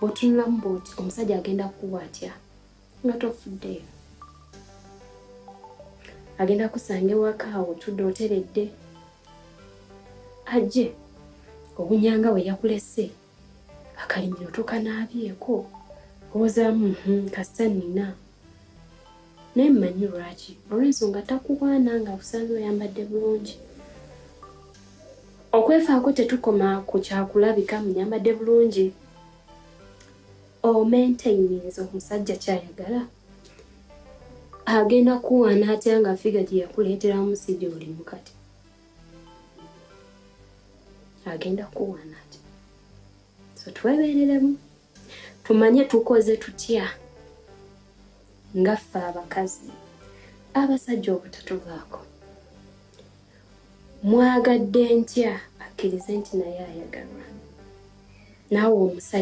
otunulamu bw'oti omusajja agenda kukuwa atya nga tofuddeyo. Agenda kusanga ewaka awo otudde oteredde, ajje obunyanga we yakulese akalimiro tokanaabyeko owozaamu kasita nina naye mmanyi lwaki, olw'ensonga takuwaana nga busanzwe oyambadde bulungi. Okwefaako tetukoma ku kyakulabika munyambadde bulungi. Omaintaininze omusajja kyayagala. Agenda kuwaana atya nga figa gye yakuleetera omusajja oli mukati? Agenda kuwaana atya? So twebeereremu tumanye tukoze tutya nga ffe abakazi abasajja obutatuvaako. Mwagadde ntya akkirize nti naye ayagalwa. Naawe omusajja